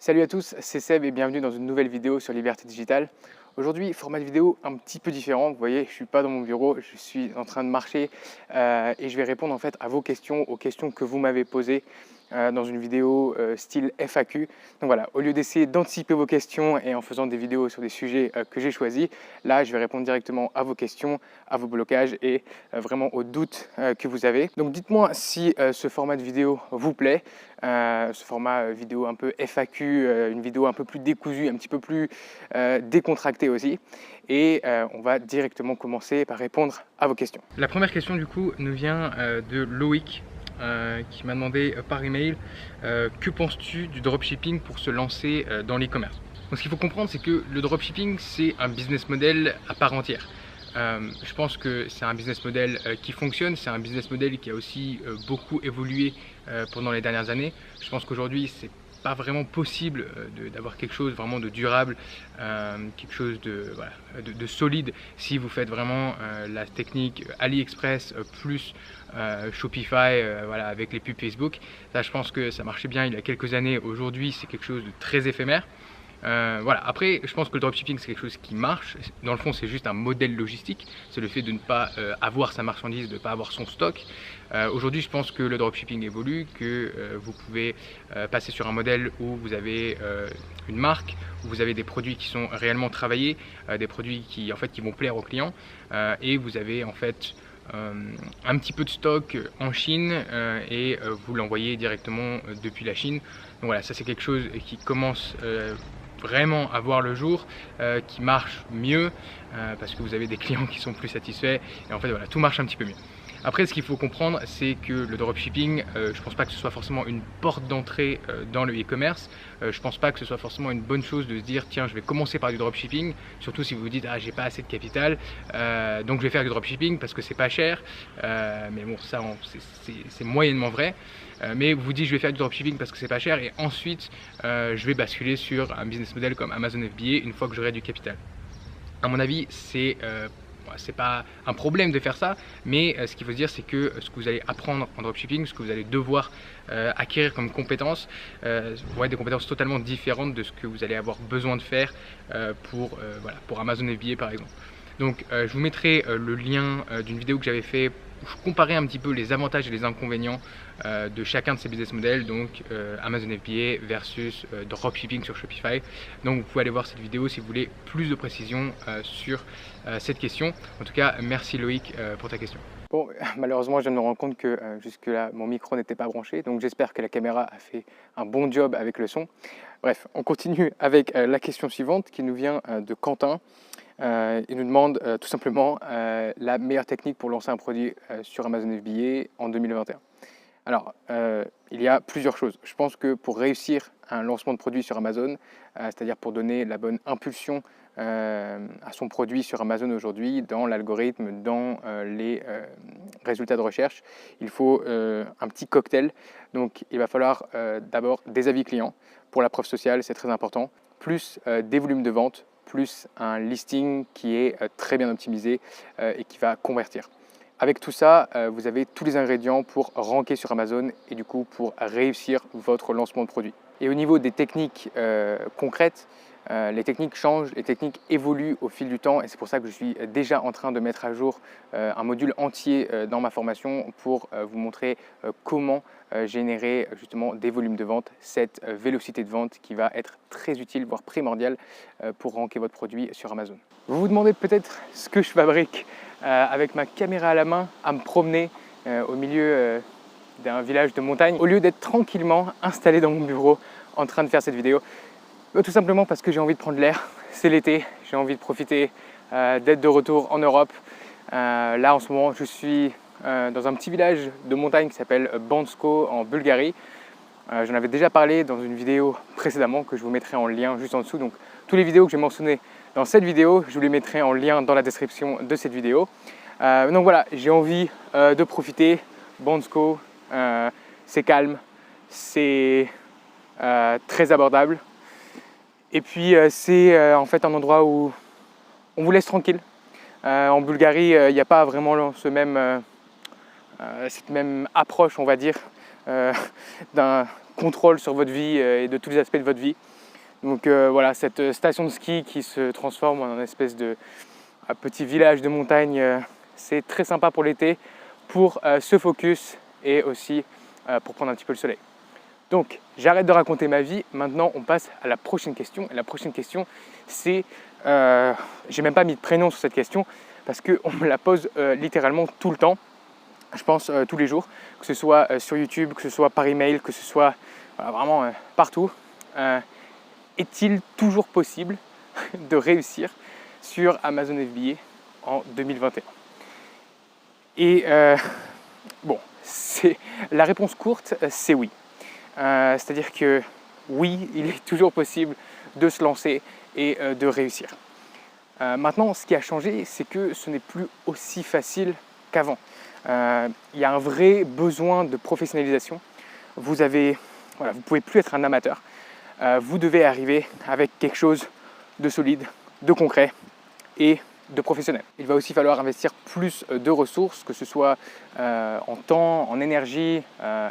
Salut à tous, c'est Seb et bienvenue dans une nouvelle vidéo sur Liberté Digitale. Aujourd'hui, format de vidéo un petit peu différent. Vous voyez, je ne suis pas dans mon bureau, je suis en train de marcher et je vais répondre en fait à vos questions, aux questions que vous m'avez posées dans une vidéo style FAQ. Donc voilà, au lieu d'essayer d'anticiper vos questions et en faisant des vidéos sur des sujets que j'ai choisis, là je vais répondre directement à vos questions, à vos blocages et vraiment aux doutes que vous avez. Donc dites-moi si ce format de vidéo vous plaît, ce format vidéo un peu FAQ, une vidéo un peu plus décousue, un petit peu plus décontractée aussi. Et on va directement commencer par répondre à vos questions. La première question du coup nous vient de Loïc. Qui m'a demandé par email que penses-tu du dropshipping pour se lancer dans l'e-commerce. Donc ce qu'il faut comprendre, c'est que le dropshipping c'est un business model à part entière. Je pense que c'est un business model qui fonctionne, c'est un business model qui a aussi beaucoup évolué pendant les dernières années. Je pense qu'aujourd'hui c'est pas vraiment possible d'avoir quelque chose vraiment de durable, quelque chose de solide si vous faites vraiment la technique AliExpress plus Shopify voilà, avec les pubs Facebook. Ça, je pense que ça marchait bien il y a quelques années. Aujourd'hui, c'est quelque chose de très éphémère. Voilà. Après, je pense que le dropshipping c'est quelque chose qui marche. Dans le fond, c'est juste un modèle logistique. C'est le fait de ne pas avoir sa marchandise, de ne pas avoir son stock. Aujourd'hui, je pense que le dropshipping évolue, que vous pouvez passer sur un modèle où vous avez une marque, où vous avez des produits qui sont réellement travaillés, des produits qui vont plaire aux clients, et vous avez en fait un petit peu de stock en Chine et vous l'envoyez directement depuis la Chine. Donc voilà, ça c'est quelque chose qui commence vraiment à voir le jour, qui marche mieux parce que vous avez des clients qui sont plus satisfaits et en fait voilà, tout marche un petit peu mieux. Après, ce qu'il faut comprendre, c'est que le dropshipping, je ne pense pas que ce soit forcément une porte d'entrée dans le e-commerce. Je ne pense pas que ce soit forcément une bonne chose de se dire tiens, je vais commencer par du dropshipping, surtout si vous vous dites ah, j'ai pas assez de capital, donc je vais faire du dropshipping parce que c'est pas cher. Mais bon, ça c'est moyennement vrai. Mais vous vous dites je vais faire du dropshipping parce que c'est pas cher et ensuite je vais basculer sur un business model comme Amazon FBA une fois que j'aurai du capital. À mon avis, c'est pas un problème de faire ça, mais ce qu'il faut se dire, c'est que ce que vous allez apprendre en dropshipping, ce que vous allez devoir acquérir comme compétences, vont être des compétences totalement différentes de ce que vous allez avoir besoin de faire pour Amazon FBA par exemple. Donc je vous mettrai le lien d'une vidéo que j'avais fait où je comparais un petit peu les avantages et les inconvénients de chacun de ces business models, donc Amazon FBA versus dropshipping sur Shopify. Donc vous pouvez aller voir cette vidéo si vous voulez plus de précision sur cette question. En tout cas, merci Loïc pour ta question. Bon, malheureusement, je viens de me rendre compte que jusque-là, mon micro n'était pas branché, donc j'espère que la caméra a fait un bon job avec le son. Bref, on continue avec la question suivante qui nous vient de Quentin. Il nous demande tout simplement la meilleure technique pour lancer un produit sur Amazon FBA en 2021. Alors, il y a plusieurs choses. Je pense que pour réussir un lancement de produit sur Amazon, c'est-à-dire pour donner la bonne impulsion à son produit sur Amazon aujourd'hui, dans l'algorithme, dans les résultats de recherche, il faut un petit cocktail. Donc, il va falloir d'abord des avis clients. Pour la preuve sociale, c'est très important, plus des volumes de vente, plus un listing qui est très bien optimisé et qui va convertir. Avec tout ça, vous avez tous les ingrédients pour ranker sur Amazon et du coup pour réussir votre lancement de produit. Et au niveau des techniques concrètes, les techniques changent, les techniques évoluent au fil du temps et c'est pour ça que je suis déjà en train de mettre à jour un module entier dans ma formation pour vous montrer comment générer justement des volumes de vente, cette vélocité de vente qui va être très utile, voire primordiale pour ranker votre produit sur Amazon. Vous vous demandez peut-être ce que je fabrique avec ma caméra à la main à me promener au milieu d'un village de montagne au lieu d'être tranquillement installé dans mon bureau en train de faire cette vidéo. Tout simplement parce que j'ai envie de prendre l'air, c'est l'été, j'ai envie de profiter d'être de retour en Europe. Là en ce moment je suis dans un petit village de montagne qui s'appelle Bansko en Bulgarie. J'en avais déjà parlé dans une vidéo précédemment que je vous mettrai en lien juste en dessous. Donc toutes les vidéos que j'ai mentionnées dans cette vidéo, je vous les mettrai en lien dans la description de cette vidéo. Donc voilà, j'ai envie de profiter. Bansko, c'est calme, c'est très abordable. Et puis c'est en fait un endroit où on vous laisse tranquille. En Bulgarie, il n'y a pas vraiment cette même approche, on va dire, d'un contrôle sur votre vie et de tous les aspects de votre vie. Donc voilà, cette station de ski qui se transforme en une espèce de petit village de montagne, c'est très sympa pour l'été, pour se focus et aussi pour prendre un petit peu le soleil. Donc j'arrête de raconter ma vie, maintenant on passe à la prochaine question. Et la prochaine question, c'est, j'ai même pas mis de prénom sur cette question parce qu'on me la pose littéralement tout le temps, je pense tous les jours, que ce soit sur YouTube, que ce soit par email, que ce soit vraiment partout. Est-il toujours possible de réussir sur Amazon FBA en 2021? Et bon, la réponse courte, c'est oui. C'est-à-dire que oui, il est toujours possible de se lancer et de réussir. Maintenant, ce qui a changé, c'est que ce n'est plus aussi facile qu'avant. Il y a un vrai besoin de professionnalisation. Vous ne pouvez plus être un amateur. Vous devez arriver avec quelque chose de solide, de concret et de professionnel. Il va aussi falloir investir plus de ressources, que ce soit en temps, en énergie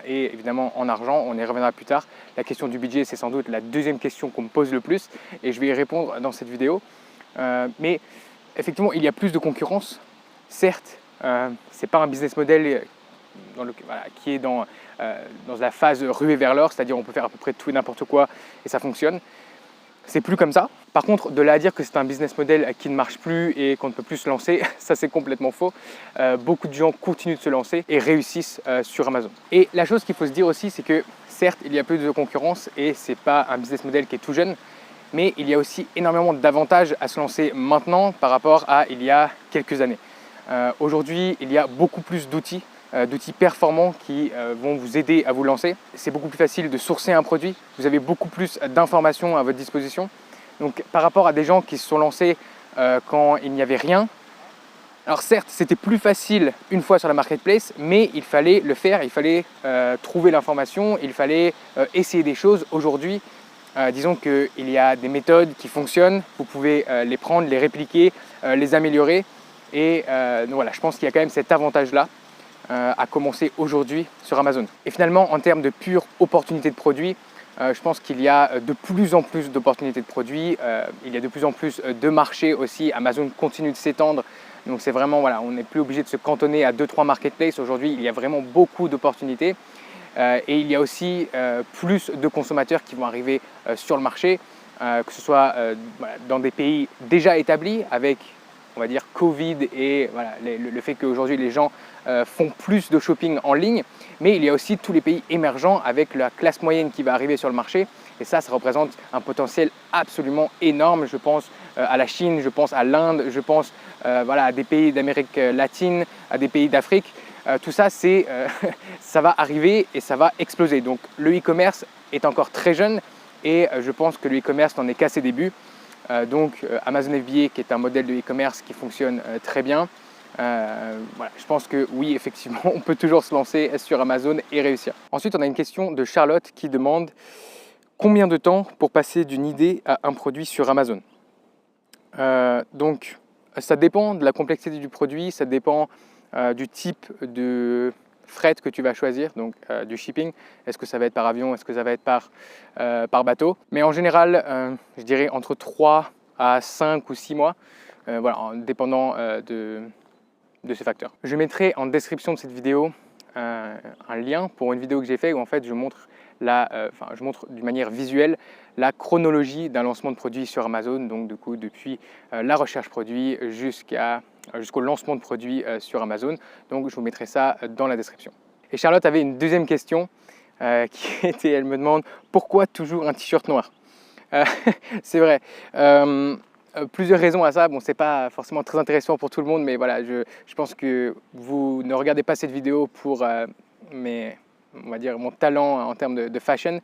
et évidemment en argent. On y reviendra plus tard. La question du budget, c'est sans doute la deuxième question qu'on me pose le plus et je vais y répondre dans cette vidéo. Mais effectivement, il y a plus de concurrence. Certes, ce n'est pas un business model qui est dans la phase ruée vers l'or, c'est-à-dire on peut faire à peu près tout et n'importe quoi et ça fonctionne. C'est plus comme ça. Par contre, de là à dire que c'est un business model qui ne marche plus et qu'on ne peut plus se lancer, ça c'est complètement faux. Beaucoup de gens continuent de se lancer et réussissent sur Amazon. Et la chose qu'il faut se dire aussi, c'est que certes, il y a plus de concurrence et ce n'est pas un business model qui est tout jeune, mais il y a aussi énormément d'avantages à se lancer maintenant par rapport à il y a quelques années. Aujourd'hui, il y a beaucoup plus d'outils performants qui vont vous aider à vous lancer. C'est beaucoup plus facile de sourcer un produit. Vous avez beaucoup plus d'informations à votre disposition. Donc par rapport à des gens qui se sont lancés quand il n'y avait rien, alors certes, c'était plus facile une fois sur la marketplace, mais il fallait le faire, il fallait trouver l'information, il fallait essayer des choses. Aujourd'hui, disons qu'il y a des méthodes qui fonctionnent, vous pouvez les prendre, les répliquer, les améliorer. Et donc voilà, je pense qu'il y a quand même cet avantage-là à commencer aujourd'hui sur Amazon. Et finalement, en termes de pure opportunité de produits, je pense qu'il y a de plus en plus d'opportunités de produits, il y a de plus en plus de marchés aussi. Amazon continue de s'étendre, donc c'est vraiment, voilà, on n'est plus obligé de se cantonner à 2-3 marketplaces. Aujourd'hui, il y a vraiment beaucoup d'opportunités et il y a aussi plus de consommateurs qui vont arriver sur le marché, que ce soit dans des pays déjà établis avec, on va dire, Covid et voilà, le fait qu'aujourd'hui les gens font plus de shopping en ligne, mais il y a aussi tous les pays émergents avec la classe moyenne qui va arriver sur le marché et ça représente un potentiel absolument énorme. Je pense à la Chine, je pense à l'Inde, je pense à des pays d'Amérique latine, à des pays d'Afrique. Tout ça, ça va arriver et ça va exploser. Donc le e-commerce est encore très jeune et je pense que le e-commerce n'en est qu'à ses débuts. Donc Amazon FBA qui est un modèle de e-commerce qui fonctionne très bien. Je pense que oui, effectivement, on peut toujours se lancer sur Amazon et réussir. Ensuite, on a une question de Charlotte qui demande combien de temps pour passer d'une idée à un produit sur Amazon. Donc ça dépend de la complexité du produit, ça dépend du type de fret que tu vas choisir, donc du shipping. Est-ce que ça va être par avion, est-ce que ça va être par bateau? Mais en général, je dirais entre 3 à 5 ou 6 mois, en dépendant de ces facteurs. Je mettrai en description de cette vidéo un lien pour une vidéo que j'ai fait où en fait je montre d'une manière visuelle la chronologie d'un lancement de produit sur Amazon, donc du coup depuis la recherche produit jusqu'au lancement de produit sur Amazon. Donc je vous mettrai ça dans la description. Et Charlotte avait une deuxième question qui était, elle me demande pourquoi toujours un t-shirt noir. C'est vrai. Plusieurs raisons à ça. Bon, c'est pas forcément très intéressant pour tout le monde, mais voilà, je pense que vous ne regardez pas cette vidéo pour on va dire mon talent en termes de fashion.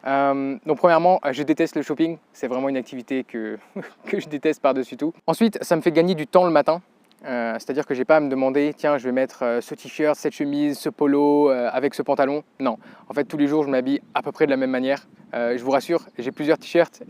Donc premièrement, je déteste le shopping. C'est vraiment une activité que je déteste par-dessus tout. Ensuite, ça me fait gagner du temps le matin. C'est-à-dire que j'ai pas à me demander, tiens, je vais mettre ce t-shirt, cette chemise, ce polo avec ce pantalon. Non, en fait, tous les jours, je m'habille à peu près de la même manière. Je vous rassure, j'ai plusieurs t-shirts,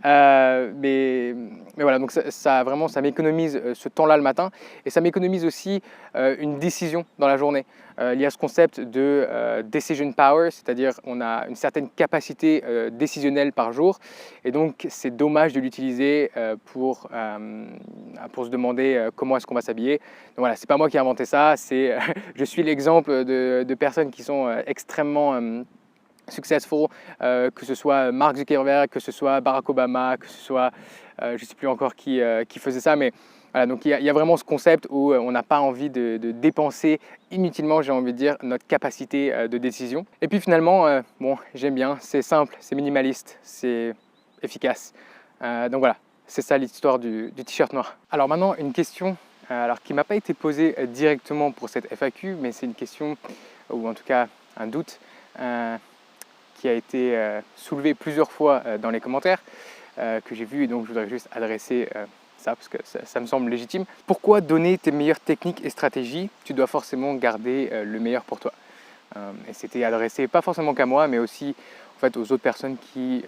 mais voilà, donc vraiment, ça m'économise ce temps-là le matin et ça m'économise aussi une décision dans la journée. Il y a ce concept de decision power, c'est-à-dire on a une certaine capacité décisionnelle par jour et donc c'est dommage de l'utiliser pour se demander comment est-ce qu'on va s'habiller. Donc voilà, c'est pas moi qui ai inventé ça, je suis l'exemple de personnes qui sont extrêmement successful, que ce soit Mark Zuckerberg, que ce soit Barack Obama, que ce soit, je ne sais plus encore qui faisait ça, mais voilà, donc il y a vraiment ce concept où on n'a pas envie de dépenser inutilement, j'ai envie de dire, notre capacité de décision. Et puis finalement, bon, j'aime bien, c'est simple, c'est minimaliste, c'est efficace. Donc voilà, c'est ça l'histoire du t-shirt noir. Alors maintenant, une question qui ne m'a pas été posée directement pour cette FAQ, mais c'est une question, ou en tout cas un doute, qui a été soulevé plusieurs fois dans les commentaires que j'ai vu, et donc je voudrais juste adresser ça parce que ça me semble légitime. Pourquoi donner tes meilleures techniques et stratégies? Tu dois forcément garder le meilleur pour toi. Et c'était adressé pas forcément qu'à moi, mais aussi en fait, aux autres personnes qui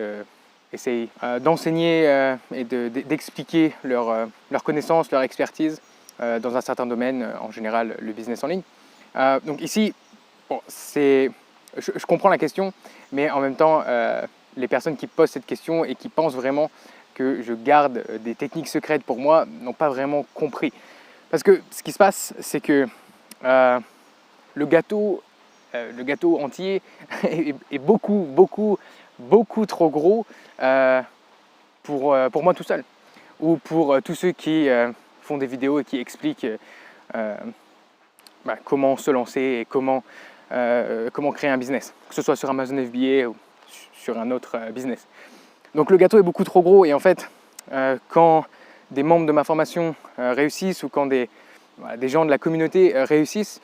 essayent d'enseigner et d'expliquer leur connaissance, leur expertise dans un certain domaine, en général le business en ligne. Donc ici, bon, je comprends la question, mais en même temps, les personnes qui posent cette question et qui pensent vraiment que je garde des techniques secrètes pour moi n'ont pas vraiment compris. Parce que ce qui se passe, c'est que le gâteau entier est beaucoup trop gros pour moi tout seul. Ou pour tous ceux qui font des vidéos et qui expliquent comment se lancer et comment créer un business, que ce soit sur Amazon FBA ou sur un autre business. Donc le gâteau est beaucoup trop gros et en fait, quand des membres de ma formation réussissent ou quand des gens de la communauté réussissent,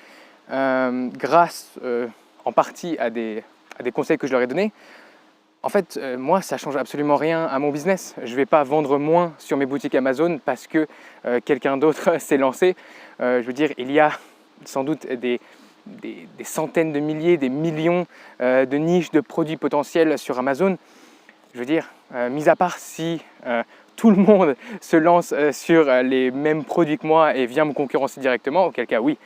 grâce en partie à des conseils que je leur ai donnés, en fait, moi, ça ne change absolument rien à mon business. Je ne vais pas vendre moins sur mes boutiques Amazon parce que quelqu'un d'autre s'est lancé. Je veux dire, il y a sans doute des centaines de milliers, des millions de niches de produits potentiels sur Amazon. Je veux dire, mis à part si tout le monde se lance sur les mêmes produits que moi et vient me concurrencer directement, auquel cas oui,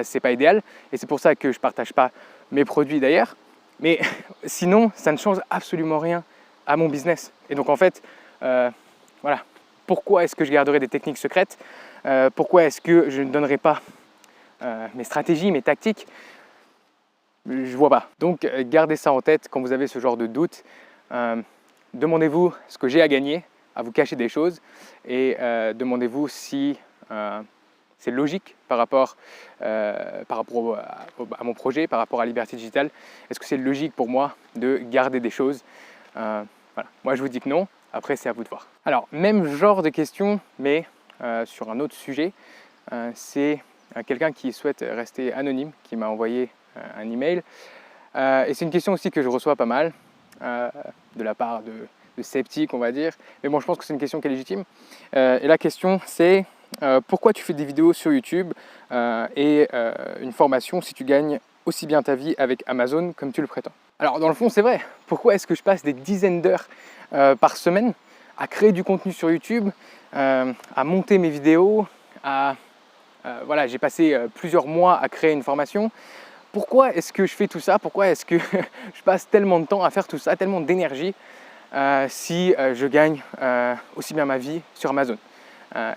c'est pas idéal. Et c'est pour ça que je ne partage pas mes produits d'ailleurs. Mais sinon, ça ne change absolument rien à mon business. Et donc en fait, voilà, pourquoi est-ce que je garderai des techniques secrètes? Pourquoi est-ce que je ne donnerai pas mes stratégies, mes tactiques? Je vois pas. Donc gardez ça en tête quand vous avez ce genre de doute. Demandez-vous ce que j'ai à gagner à vous cacher des choses et demandez-vous si c'est logique par rapport à mon projet, par rapport à Liberté Digitale. Est-ce que c'est logique pour moi de garder des choses? Voilà. Moi, je vous dis que non. Après, c'est à vous de voir. Alors, même genre de question, mais sur un autre sujet. C'est quelqu'un qui souhaite rester anonyme, qui m'a envoyé un email. Et c'est une question aussi que je reçois pas mal de la part de sceptiques, on va dire. Mais bon, je pense que c'est une question qui est légitime. Et la question, c'est pourquoi tu fais des vidéos sur YouTube et une formation si tu gagnes aussi bien ta vie avec Amazon comme tu le prétends? Alors, dans le fond, c'est vrai. Pourquoi est-ce que je passe des dizaines d'heures par semaine à créer du contenu sur YouTube, à monter mes vidéos, voilà, j'ai passé plusieurs mois à créer une formation. Pourquoi est-ce que je fais tout ça? Pourquoi est-ce que je passe tellement de temps à faire tout ça, tellement d'énergie si je gagne aussi bien ma vie sur Amazon?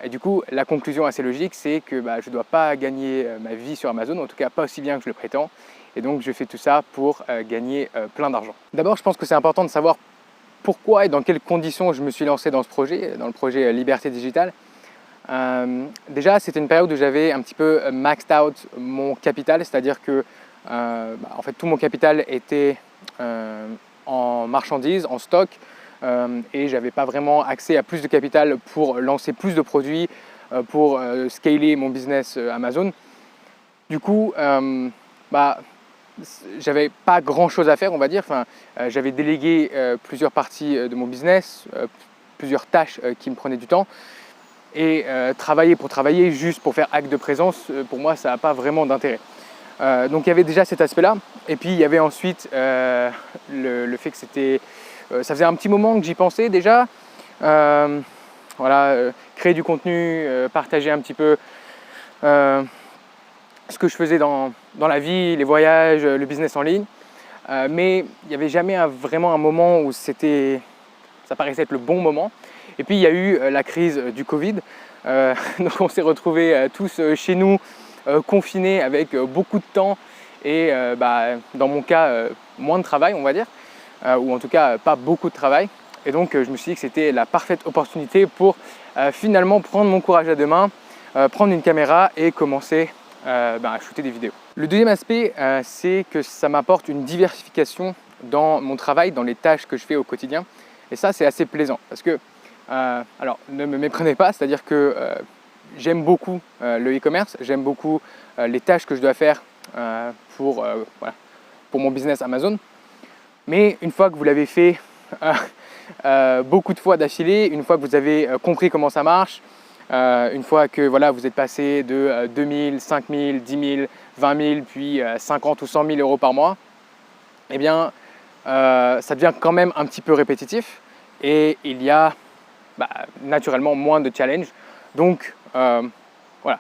Et du coup, la conclusion assez logique, c'est que je ne dois pas gagner ma vie sur Amazon, en tout cas pas aussi bien que je le prétends. Et donc, je fais tout ça pour gagner plein d'argent. D'abord, je pense que c'est important de savoir pourquoi et dans quelles conditions je me suis lancé dans ce projet, dans le projet Liberté Digitale. Déjà, c'était une période où j'avais un petit peu maxed out mon capital, c'est-à-dire que en fait, tout mon capital était en marchandises, en stock, et j'avais pas vraiment accès à plus de capital pour lancer plus de produits, pour scaler mon business Amazon. Du coup, j'avais pas grand-chose à faire, on va dire. Enfin, j'avais délégué plusieurs parties de mon business, plusieurs tâches qui me prenaient du temps. Et travailler pour travailler, juste pour faire acte de présence, pour moi, ça n'a pas vraiment d'intérêt. Donc il y avait déjà cet aspect-là. Et puis il y avait ensuite le fait que ça faisait un petit moment que j'y pensais déjà. Voilà, créer du contenu, partager un petit peu ce que je faisais dans la vie, les voyages, le business en ligne. Mais il n'y avait jamais vraiment un moment où ça paraissait être le bon moment. Et puis il y a eu la crise du Covid. Donc on s'est retrouvés tous chez nous, confinés avec beaucoup de temps et dans mon cas, moins de travail, on va dire, ou en tout cas pas beaucoup de travail. Et donc je me suis dit que c'était la parfaite opportunité pour finalement prendre mon courage à deux mains, prendre une caméra et commencer à shooter des vidéos. Le deuxième aspect, c'est que ça m'apporte une diversification dans mon travail, dans les tâches que je fais au quotidien. Et ça, c'est assez plaisant parce que, alors ne me méprenez pas, c'est-à-dire que j'aime beaucoup le e-commerce, j'aime beaucoup les tâches que je dois faire pour mon business Amazon. Mais une fois que vous l'avez fait beaucoup de fois d'affilée, une fois que vous avez compris comment ça marche, une fois que voilà, vous êtes passé de 2000, 5000, 10 000, 20 000, puis 50 ou 100 000 euros par mois, eh bien, ça devient quand même un petit peu répétitif et il y a naturellement moins de challenge. Donc, voilà,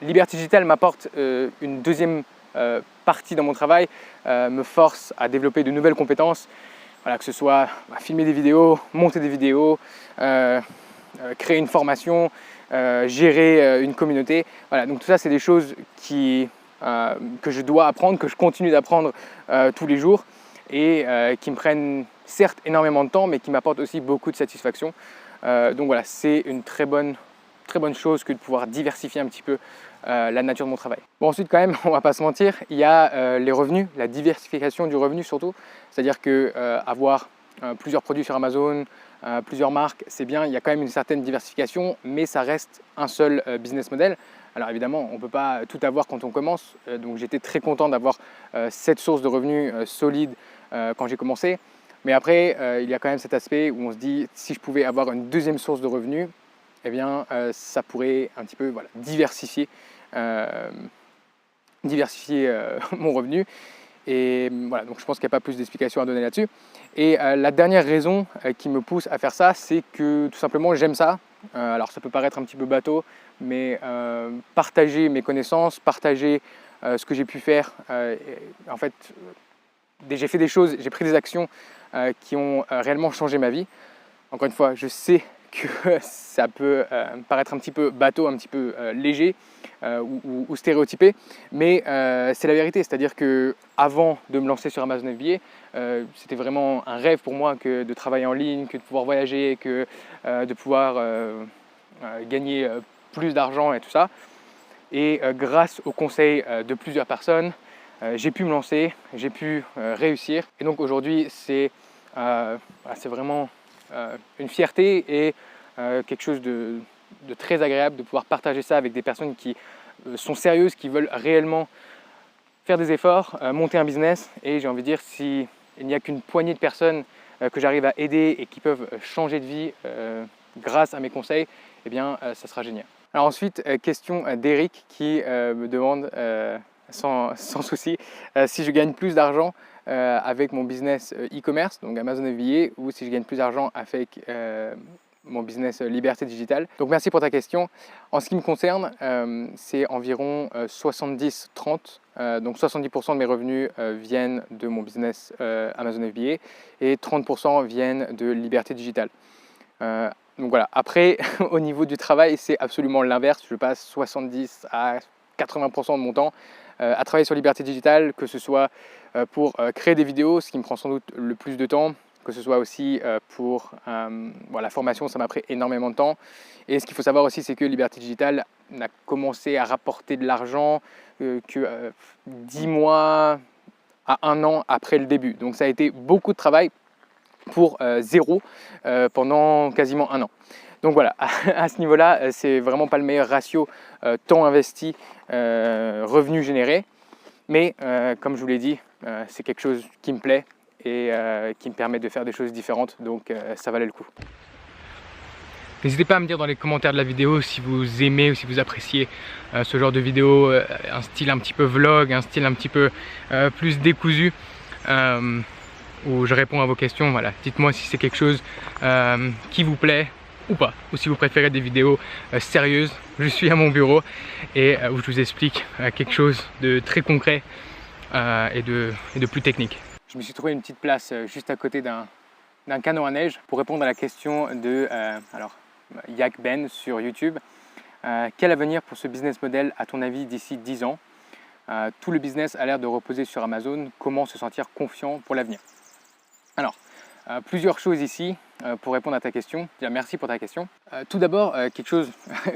Liberté Digital m'apporte une deuxième partie dans mon travail, me force à développer de nouvelles compétences, voilà, que ce soit filmer des vidéos, monter des vidéos, créer une formation, gérer une communauté. Voilà, donc tout ça, c'est des choses que je dois apprendre, que je continue d'apprendre tous les jours et qui me prennent certes énormément de temps, mais qui m'apportent aussi beaucoup de satisfaction. Donc voilà, c'est une très bonne chose que de pouvoir diversifier un petit peu la nature de mon travail. Bon, ensuite quand même, on va pas se mentir, il y a les revenus, la diversification du revenu surtout. C'est-à-dire que avoir plusieurs produits sur Amazon, plusieurs marques, c'est bien, il y a quand même une certaine diversification, mais ça reste un seul business model. Alors évidemment, on ne peut pas tout avoir quand on commence, donc j'étais très content d'avoir cette source de revenus solide quand j'ai commencé. Mais après, il y a quand même cet aspect où on se dit, si je pouvais avoir une deuxième source de revenus, eh bien, ça pourrait un petit peu diversifier mon revenu. Et voilà, donc je pense qu'il n'y a pas plus d'explications à donner là-dessus. Et la dernière raison qui me pousse à faire ça, c'est que tout simplement j'aime ça. Alors ça peut paraître un petit peu bateau, mais partager mes connaissances, partager ce que j'ai pu faire. En fait, j'ai fait des choses, j'ai pris des actions qui ont réellement changé ma vie. Encore une fois, je sais que ça peut paraître un petit peu bateau, un petit peu léger ou stéréotypé, mais c'est la vérité. C'est-à-dire que avant de me lancer sur Amazon FBA, c'était vraiment un rêve pour moi que de travailler en ligne, que de pouvoir voyager, que de pouvoir gagner plus d'argent et tout ça. Et grâce aux conseils de plusieurs personnes, j'ai pu me lancer, j'ai pu réussir. Et donc aujourd'hui, c'est vraiment une fierté et quelque chose de très agréable de pouvoir partager ça avec des personnes qui sont sérieuses, qui veulent réellement faire des efforts, monter un business. Et j'ai envie de dire, s'il n'y a qu'une poignée de personnes que j'arrive à aider et qui peuvent changer de vie grâce à mes conseils, eh bien ça sera génial. Alors ensuite, question d'Eric qui me demande sans souci si je gagne plus d'argent avec mon business e-commerce, donc Amazon FBA, ou si je gagne plus d'argent avec mon business Liberté Digital. Donc merci pour ta question. En ce qui me concerne, c'est environ 70-30. Donc 70% de mes revenus viennent de mon business Amazon FBA et 30% viennent de Liberté Digital. Donc voilà, après au niveau du travail, c'est absolument l'inverse. Je passe 70 à 80% de mon temps à travailler sur Liberté Digital, que ce soit pour créer des vidéos, ce qui me prend sans doute le plus de temps, que ce soit aussi pour la formation, ça m'a pris énormément de temps. Et ce qu'il faut savoir aussi, c'est que Liberté Digital n'a commencé à rapporter de l'argent que 10 mois à 1 an après le début. Donc ça a été beaucoup de travail pour zéro pendant quasiment 1 an. Donc voilà, à ce niveau-là, c'est vraiment pas le meilleur ratio temps investi, revenu généré. Mais comme je vous l'ai dit, c'est quelque chose qui me plaît et qui me permet de faire des choses différentes. Donc ça valait le coup. N'hésitez pas à me dire dans les commentaires de la vidéo si vous aimez ou si vous appréciez ce genre de vidéo, un style un petit peu vlog, un style un petit peu plus décousu, où je réponds à vos questions. Voilà, dites-moi si c'est quelque chose qui vous plaît ou pas, ou si vous préférez des vidéos sérieuses. Je suis à mon bureau et où je vous explique quelque chose de très concret et de plus technique. Je me suis trouvé une petite place juste à côté d'un canot à neige pour répondre à la question de Yak Ben sur YouTube. Quel avenir pour ce business model à ton avis d'ici 10 ans? Tout le business a l'air de reposer sur Amazon. Comment se sentir confiant pour l'avenir? Alors, plusieurs choses ici pour répondre à ta question. Déjà, merci pour ta question. Tout d'abord, quelque chose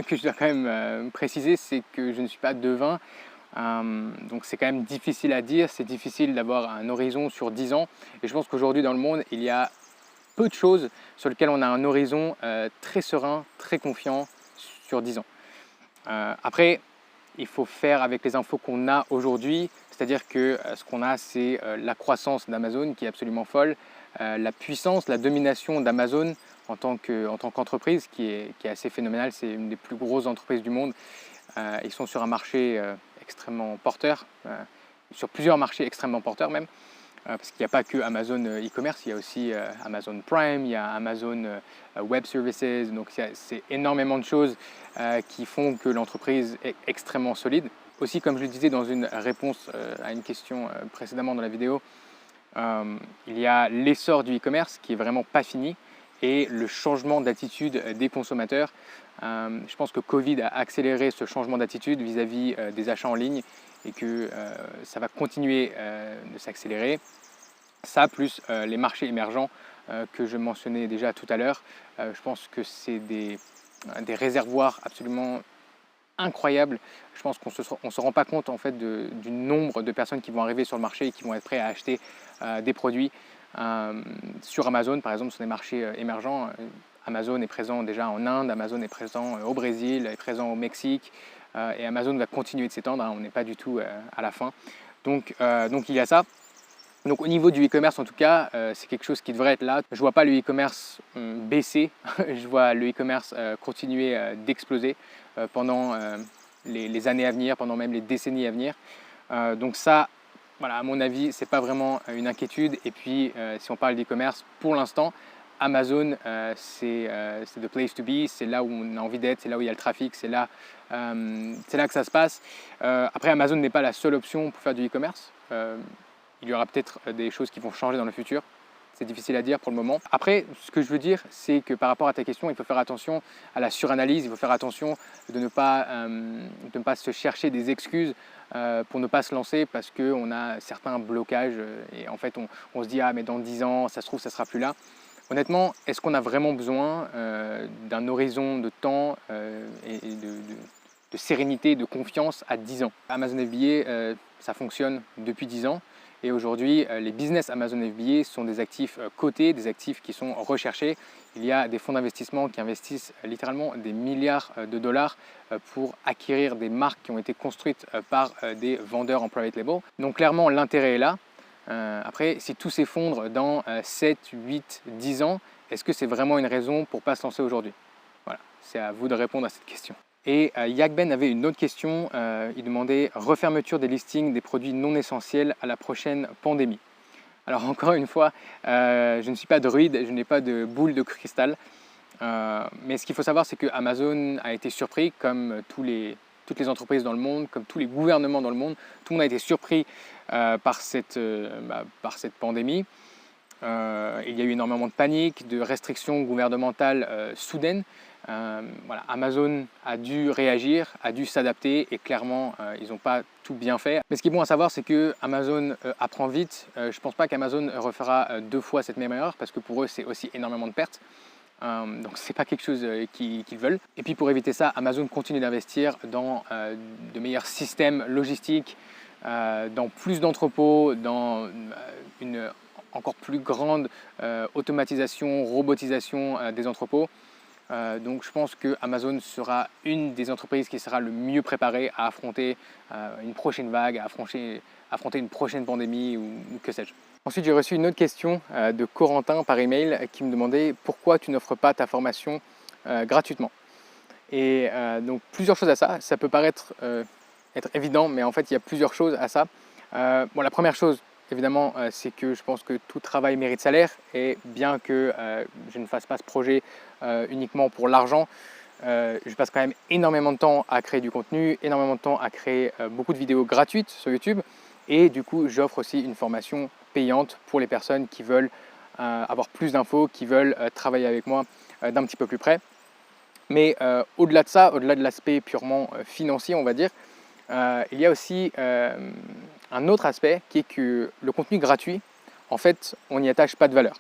que je dois quand même préciser, c'est que je ne suis pas devin. Donc c'est quand même difficile à dire, c'est difficile d'avoir un horizon sur 10 ans. Et je pense qu'aujourd'hui dans le monde, il y a peu de choses sur lesquelles on a un horizon très serein, très confiant sur 10 ans. Après, il faut faire avec les infos qu'on a aujourd'hui, c'est-à-dire que ce qu'on a, c'est la croissance d'Amazon qui est absolument folle, la puissance, la domination d'Amazon en tant qu'entreprise qui est assez phénoménale. C'est une des plus grosses entreprises du monde. Ils sont sur un marché extrêmement porteur, sur plusieurs marchés extrêmement porteurs même. Parce qu'il n'y a pas que Amazon e-commerce, il y a aussi Amazon Prime, il y a Amazon Web Services, donc c'est énormément de choses qui font que l'entreprise est extrêmement solide. Aussi, comme je le disais dans une réponse à une question précédemment dans la vidéo, il y a l'essor du e-commerce qui est vraiment pas fini et le changement d'attitude des consommateurs. Je pense que Covid a accéléré ce changement d'attitude vis-à-vis des achats en ligne et que ça va continuer de s'accélérer. Ça, plus les marchés émergents que je mentionnais déjà tout à l'heure, je pense que c'est des réservoirs absolument incroyables. Je pense qu'on ne se rend pas compte en fait du nombre de personnes qui vont arriver sur le marché et qui vont être prêts à acheter des produits sur Amazon, par exemple, sur des marchés émergents. Amazon est présent déjà en Inde, Amazon est présent au Brésil, est présent au Mexique, et Amazon va continuer de s'étendre, on n'est pas du tout à la fin. Donc il y a ça. Donc au niveau du e-commerce en tout cas, c'est quelque chose qui devrait être là. Je ne vois pas le e-commerce baisser, je vois le e-commerce continuer d'exploser pendant les années à venir, pendant même les décennies à venir. Donc ça, voilà, à mon avis, ce n'est pas vraiment une inquiétude. Et puis si on parle d'e-commerce, pour l'instant, Amazon, c'est the place to be, c'est là où on a envie d'être, c'est là où il y a le trafic, c'est là que ça se passe. Après, Amazon n'est pas la seule option pour faire du e-commerce. Il y aura peut-être des choses qui vont changer dans le futur. C'est difficile à dire pour le moment. Après, ce que je veux dire, c'est que par rapport à ta question, il faut faire attention à la suranalyse, il faut faire attention de ne pas se chercher des excuses pour ne pas se lancer parce qu'on a certains blocages et en fait on se dit « Ah mais dans 10 ans, ça se trouve, ça ne sera plus là ». Honnêtement, est-ce qu'on a vraiment besoin d'un horizon de temps et de sérénité, de confiance à 10 ans? Amazon FBA, ça fonctionne depuis 10 ans. Et aujourd'hui, les business Amazon FBA sont des actifs cotés, des actifs qui sont recherchés. Il y a des fonds d'investissement qui investissent littéralement des milliards de dollars pour acquérir des marques qui ont été construites par des vendeurs en private label. Donc clairement, l'intérêt est là. Après, si tout s'effondre dans 7, 8, 10 ans, est-ce que c'est vraiment une raison pour ne pas se lancer aujourd'hui? Voilà, c'est à vous de répondre à cette question. Et Yak Ben avait une autre question, il demandait « Refermeture des listings des produits non essentiels à la prochaine pandémie ». Alors encore une fois, je ne suis pas druide, je n'ai pas de boule de cristal, mais ce qu'il faut savoir c'est que Amazon a été surpris comme toutes les entreprises dans le monde, comme tous les gouvernements dans le monde. Tout le monde a été surpris par cette pandémie. Il y a eu énormément de panique, de restrictions gouvernementales soudaines. Voilà, Amazon a dû réagir, a dû s'adapter et clairement ils n'ont pas tout bien fait. Mais ce qui est bon à savoir c'est que Amazon apprend vite. Je ne pense pas qu'Amazon refera 2 fois cette même erreur parce que pour eux c'est aussi énormément de pertes. Donc c'est pas quelque chose qu'ils veulent. Et puis pour éviter ça, Amazon continue d'investir dans de meilleurs systèmes logistiques, dans plus d'entrepôts, dans une encore plus grande automatisation, robotisation des entrepôts. Donc je pense que Amazon sera une des entreprises qui sera le mieux préparée à affronter une prochaine vague, à affronter une prochaine pandémie ou que sais-je. Ensuite, j'ai reçu une autre question de Corentin par email qui me demandait pourquoi tu n'offres pas ta formation gratuitement. Et donc plusieurs choses à ça. Ça peut paraître être évident, mais en fait il y a plusieurs choses à ça. Bon, la première chose, évidemment, c'est que je pense que tout travail mérite salaire, et bien que je ne fasse pas ce projet uniquement pour l'argent, je passe quand même énormément de temps à créer du contenu, énormément de temps à créer beaucoup de vidéos gratuites sur YouTube, et du coup j'offre aussi une formation payante pour les personnes qui veulent avoir plus d'infos, qui veulent travailler avec moi d'un petit peu plus près. Mais au-delà de ça, au-delà de l'aspect purement financier, on va dire, il y a aussi un autre aspect qui est que le contenu gratuit, en fait, on n'y attache pas de valeur.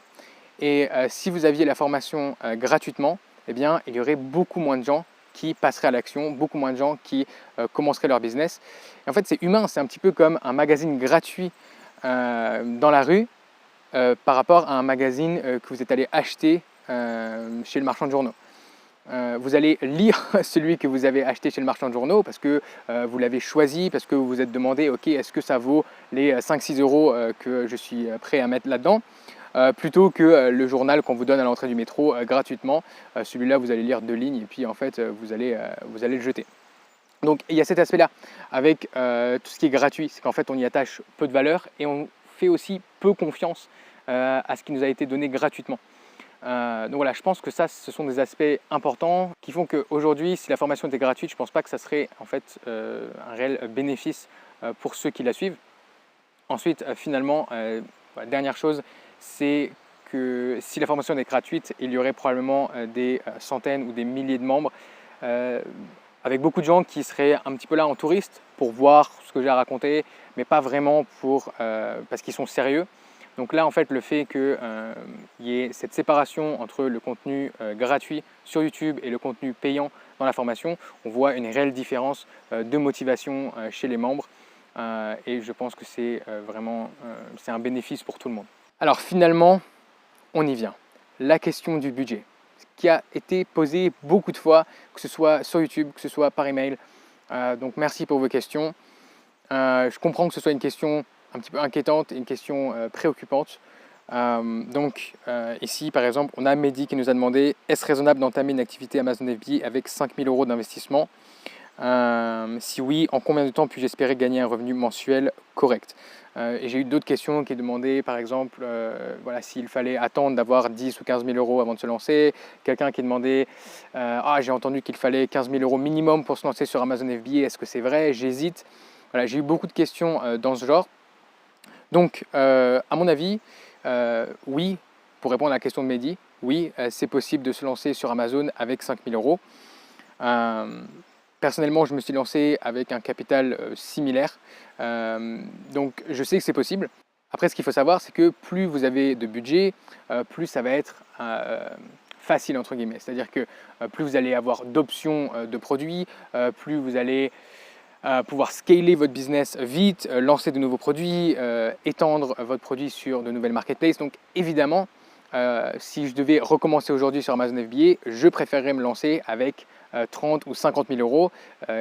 Et si vous aviez la formation gratuitement, eh bien, il y aurait beaucoup moins de gens qui passeraient à l'action, beaucoup moins de gens qui commenceraient leur business. Et en fait, c'est humain, c'est un petit peu comme un magazine gratuit dans la rue par rapport à un magazine que vous êtes allé acheter chez le marchand de journaux. Vous allez lire celui que vous avez acheté chez le marchand de journaux parce que vous l'avez choisi, parce que vous vous êtes demandé ok, est-ce que ça vaut les 5-6 euros que je suis prêt à mettre là-dedans, plutôt que le journal qu'on vous donne à l'entrée du métro gratuitement. Celui-là, vous allez lire 2 lignes et puis en fait vous allez le jeter. Donc il y a cet aspect-là avec tout ce qui est gratuit, c'est qu'en fait on y attache peu de valeur et on fait aussi peu confiance à ce qui nous a été donné gratuitement. Donc voilà, je pense que ça, ce sont des aspects importants qui font qu'aujourd'hui, si la formation était gratuite, je ne pense pas que ça serait en fait un réel bénéfice pour ceux qui la suivent. Ensuite, finalement, voilà, dernière chose, c'est que si la formation est gratuite, il y aurait probablement des centaines ou des milliers de membres avec beaucoup de gens qui seraient un petit peu là en touriste pour voir ce que j'ai à raconter, mais pas vraiment parce qu'ils sont sérieux. Donc là, en fait, le fait qu'il y ait cette séparation entre le contenu gratuit sur YouTube et le contenu payant dans la formation, on voit une réelle différence de motivation chez les membres et je pense que c'est vraiment un bénéfice pour tout le monde. Alors finalement, on y vient. La question du budget, qui a été posée beaucoup de fois, que ce soit sur YouTube, que ce soit par email. Donc merci pour vos questions. Je comprends que ce soit une question un petit peu inquiétante et une question préoccupante. Ici, par exemple, on a Mehdi qui nous a demandé « Est-ce raisonnable d'entamer une activité Amazon FBA avec 5 000 euros d'investissement ? Si oui, en combien de temps puis-je espérer gagner un revenu mensuel correct ?» Et j'ai eu d'autres questions qui demandaient, par exemple, voilà, s'il fallait attendre d'avoir 10 ou 15 000 euros avant de se lancer. Quelqu'un qui demandait « Ah, j'ai entendu qu'il fallait 15 000 euros minimum pour se lancer sur Amazon FBA, est-ce que c'est vrai ? J'hésite. » Voilà, j'ai eu beaucoup de questions dans ce genre. Donc, à mon avis, oui, pour répondre à la question de Mehdi, oui, c'est possible de se lancer sur Amazon avec 5 000 euros. Personnellement, je me suis lancé avec un capital similaire, donc je sais que c'est possible. Après, ce qu'il faut savoir, c'est que plus vous avez de budget, plus ça va être facile, entre guillemets. C'est-à-dire que plus vous allez avoir d'options de produits, plus vous allez pouvoir scaler votre business vite, lancer de nouveaux produits, étendre votre produit sur de nouvelles marketplaces. Donc évidemment, si je devais recommencer aujourd'hui sur Amazon FBA, je préférerais me lancer avec 30 ou 50 000 euros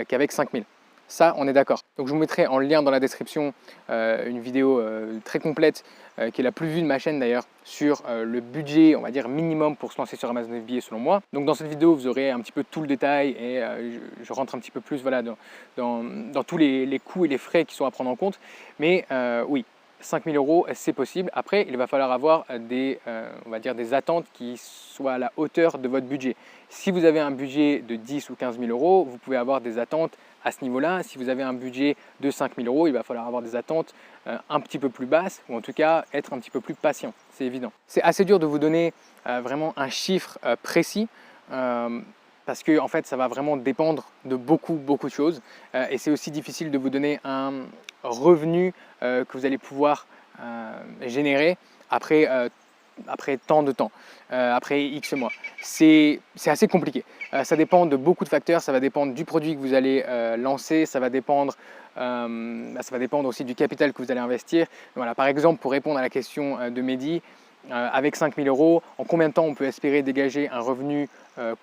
qu'avec 5 000. Ça, on est d'accord. Donc je vous mettrai en lien dans la description une vidéo très complète qui est la plus vue de ma chaîne d'ailleurs sur le budget, on va dire minimum pour se lancer sur Amazon FBA selon moi. Donc dans cette vidéo, vous aurez un petit peu tout le détail et je rentre un petit peu plus voilà, dans tous les coûts et les frais qui sont à prendre en compte. Mais oui, 5 000 euros, c'est possible. Après, il va falloir avoir on va dire des attentes qui soient à la hauteur de votre budget. Si vous avez un budget de 10 ou 15 000 euros, vous pouvez avoir des attentes à ce niveau-là. Si vous avez un budget de 5 000 euros, il va falloir avoir des attentes un petit peu plus basses ou en tout cas être un petit peu plus patient, c'est évident. C'est assez dur de vous donner vraiment un chiffre précis parce que en fait, ça va vraiment dépendre de beaucoup de choses et c'est aussi difficile de vous donner un revenu que vous allez pouvoir générer après tant de temps, après X mois. C'est assez compliqué. Ça dépend de beaucoup de facteurs, ça va dépendre du produit que vous allez lancer, ça va dépendre aussi du capital que vous allez investir. Voilà, par exemple, pour répondre à la question de Mehdi, avec 5 000 euros, en combien de temps on peut espérer dégager un revenu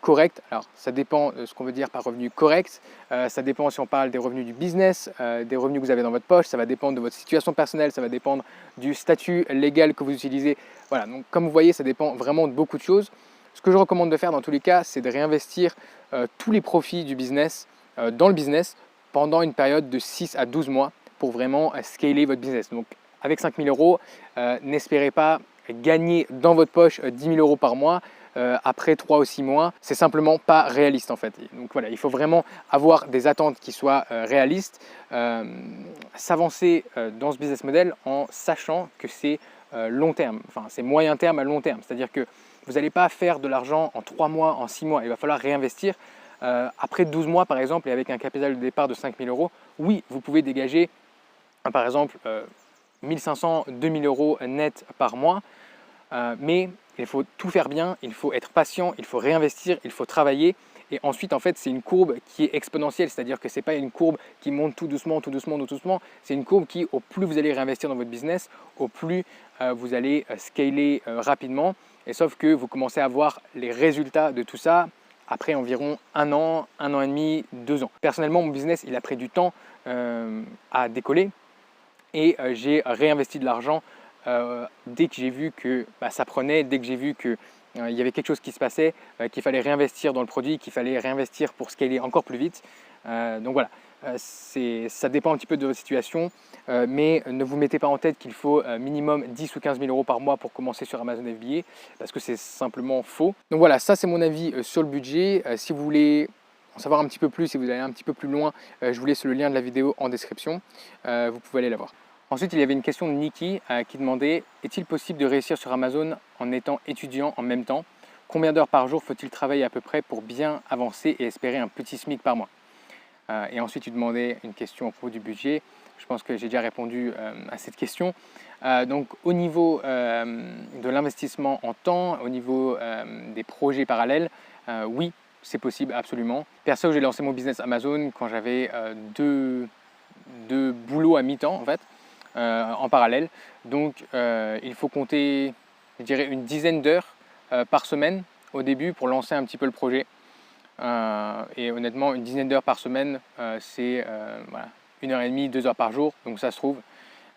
correct? Alors, ça dépend de ce qu'on veut dire par revenu correct. Ça dépend si on parle des revenus du business, des revenus que vous avez dans votre poche. Ça va dépendre de votre situation personnelle, ça va dépendre du statut légal que vous utilisez. Voilà, donc comme vous voyez, ça dépend vraiment de beaucoup de choses. Ce que je recommande de faire dans tous les cas, c'est de réinvestir tous les profits du business dans le business pendant une période de 6 à 12 mois pour vraiment scaler votre business. Donc avec 5 000 euros, n'espérez pas gagner dans votre poche 10 000 euros par mois après 3 ou 6 mois. C'est simplement pas réaliste en fait. Donc voilà, il faut vraiment avoir des attentes qui soient réalistes, s'avancer dans ce business model en sachant que c'est long terme, enfin c'est moyen terme à long terme. C'est-à-dire que vous n'allez pas faire de l'argent en 3 mois, en 6 mois, il va falloir réinvestir. Après 12 mois par exemple et avec un capital de départ de 5 000 euros, oui, vous pouvez dégager par exemple 1 500, 2 000 euros net par mois, mais il faut tout faire bien, il faut être patient, il faut réinvestir, il faut travailler. Et ensuite, en fait, c'est une courbe qui est exponentielle, c'est-à-dire que ce n'est pas une courbe qui monte tout doucement, tout doucement, tout doucement. C'est une courbe qui, au plus vous allez réinvestir dans votre business, au plus vous allez scaler rapidement. Et sauf que vous commencez à voir les résultats de tout ça après environ 1 an, 1 an et demi, 2 ans. Personnellement, mon business, il a pris du temps à décoller et j'ai réinvesti de l'argent dès que j'ai vu que ça prenait, dès que j'ai vu que il y avait quelque chose qui se passait, qu'il fallait réinvestir dans le produit, qu'il fallait réinvestir pour scaler encore plus vite. Donc voilà, ça dépend un petit peu de votre situation, mais ne vous mettez pas en tête qu'il faut minimum 10 ou 15 000 euros par mois pour commencer sur Amazon FBA, parce que c'est simplement faux. Donc voilà, ça c'est mon avis sur le budget. Si vous voulez en savoir un petit peu plus, si vous allez un petit peu plus loin, je vous laisse le lien de la vidéo en description, vous pouvez aller la voir. Ensuite, il y avait une question de Nikki qui demandait « Est-il possible de réussir sur Amazon en étant étudiant en même temps? Combien d'heures par jour faut-il travailler à peu près pour bien avancer et espérer un petit SMIC par mois ?» Et ensuite, il demandait une question au propos du budget. Je pense que j'ai déjà répondu à cette question. Donc, au niveau de l'investissement en temps, au niveau des projets parallèles, oui, c'est possible, absolument. Perso, j'ai lancé mon business Amazon quand j'avais deux boulots à mi-temps, en fait. En parallèle. Donc il faut compter, je dirais, une dizaine d'heures par semaine au début pour lancer un petit peu le projet. Et honnêtement, une dizaine d'heures par semaine, c'est voilà, 1h30, 2 heures par jour. Donc ça se trouve,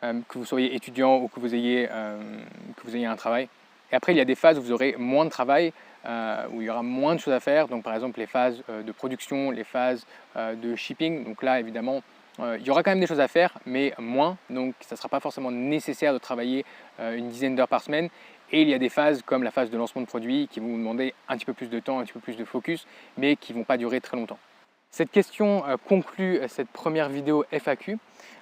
que vous soyez étudiant ou que vous ayez un travail. Et après, il y a des phases où vous aurez moins de travail, où il y aura moins de choses à faire. Donc par exemple, les phases de production, les phases de shipping. Donc là, évidemment, il y aura quand même des choses à faire, mais moins, donc ça ne sera pas forcément nécessaire de travailler une dizaine d'heures par semaine. Et il y a des phases comme la phase de lancement de produit qui vont vous demander un petit peu plus de temps, un petit peu plus de focus, mais qui ne vont pas durer très longtemps. Cette question conclut cette première vidéo FAQ.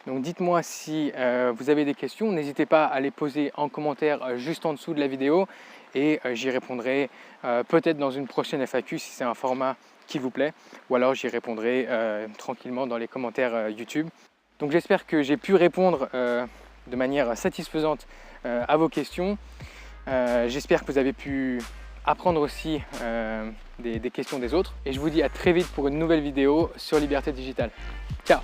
Donc dites-moi si vous avez des questions, n'hésitez pas à les poser en commentaire juste en dessous de la vidéo et j'y répondrai peut-être dans une prochaine FAQ si c'est un format qui vous plaît, ou alors j'y répondrai tranquillement dans les commentaires YouTube. Donc j'espère que j'ai pu répondre de manière satisfaisante à vos questions. J'espère que vous avez pu apprendre aussi des questions des autres. Et je vous dis à très vite pour une nouvelle vidéo sur Liberté Digitale. Ciao!